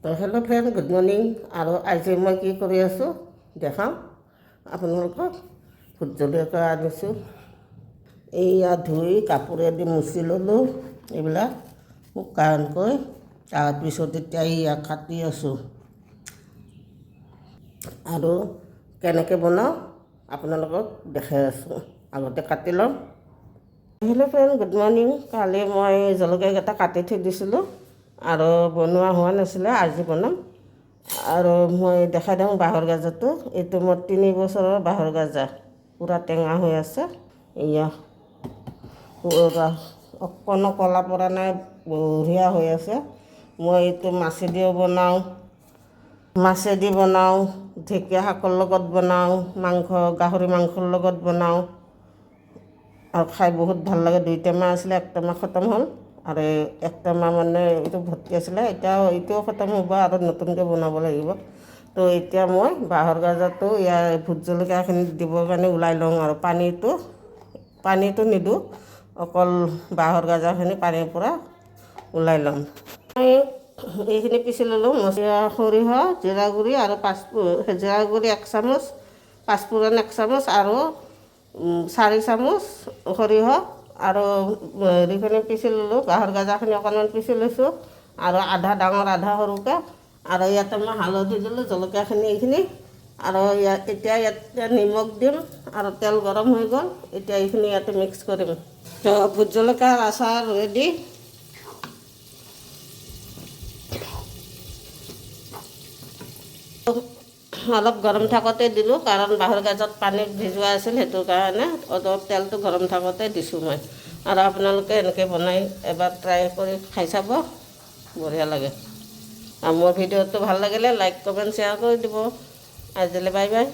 তো hello' friend, good morning. আৰু আজি মই কি কৰি আছোঁ দেখাওঁ আপোনালোকক। ভোট জলকীয়া আনিছোঁ, এইয়া ধুই কাপোৰেদি মুচি ল'লোঁ এইবিলাক শুকানকৈ। তাৰপিছত এতিয়া ইয়াক কাটি আছোঁ আৰু কেনেকৈ বনাওঁ আপোনালোকক দেখাই আছোঁ। আগতে কাটি ল'ম। Hello' friend, good morning. কালি মই জলকীয়াকেইটা কাটি থৈ দিছিলোঁ আৰু বনোৱা হোৱা নাছিলে, আজি বনাম। আৰু মই দেখাই দিওঁ বাঁহৰ গাজাটো। এইটো মোৰ 3 বছৰৰ বাঁহৰ গাজা, পূৰা টেঙা হৈ আছে। এয়া পূৰা অকণো ক'লা পৰা নাই, বঢ়িয়া হৈ আছে। মই এইটো মাছেদিও বনাওঁ, মাছেদি বনাওঁ, ঢেকীয়া শাকৰ লগত বনাওঁ, গাহৰি মাংসৰ লগত বনাওঁ আৰু খাই বহুত ভাল লাগে। 2 টেমা আছিলে, 1 টেমা খতম হ'ল আৰু 1 টেমা মানে এইটো ভৰ্তি আছিলে। এইটোও খতম হ'ব আৰু নতুনকৈ বনাব লাগিব। তো এতিয়া মই বাঁহৰ গাজাটো ইয়াৰ ভোট জলকীয়াখিনি দিবৰ কাৰণে ওলাই লওঁ আৰু পানীটো নিদিওঁ, অকল বাঁহৰ গাজাখিনি পানীৰ পৰা ওলাই ল'ম। মই এইখিনি পিচি ল'লোঁ, মছলা, সৰিয়হ, জিৰা গুড়ি আৰু জিৰা গুড়ি 1 চামুচ, পাঁচফোৰণ 1 চামুচ আৰু 4 চামুচ সৰিয়হ আৰু হেৰিখিনি পিচি ল'লোঁ। বাঁহৰ গাজাখিনি অকণমান পিচি লৈছোঁ আৰু আধা ডাঙৰ আধা সৰুকৈ। আৰু ইয়াতে মই হালধি দিলোঁ, জলকীয়াখিনি এইখিনি। আৰু এতিয়া ইয়াতে নিমখ দিম আৰু তেল গৰম হৈ গ'ল। এতিয়া এইখিনি ইয়াতে মিক্স কৰিম। তো ভোট জলকীয়াৰ আচাৰ ৰেডি। অলপ গৰম থাকোঁতে দিলোঁ, কাৰণ বাঁহৰ গাজত পানী ভিজোৱা আছিল, সেইটো কাৰণে অলপ তেলটো গৰম থাকোঁতে দিছোঁ মই। আৰু আপোনালোকে এনেকৈ বনাই এবাৰ ট্ৰাই কৰি খাই চাব, বঢ়িয়া লাগে। আৰু মোৰ ভিডিঅ'টো ভাল লাগিলে লাইক, কমেণ্ট, শ্বেয়াৰ কৰি দিব। আজিলৈ বাই বাই।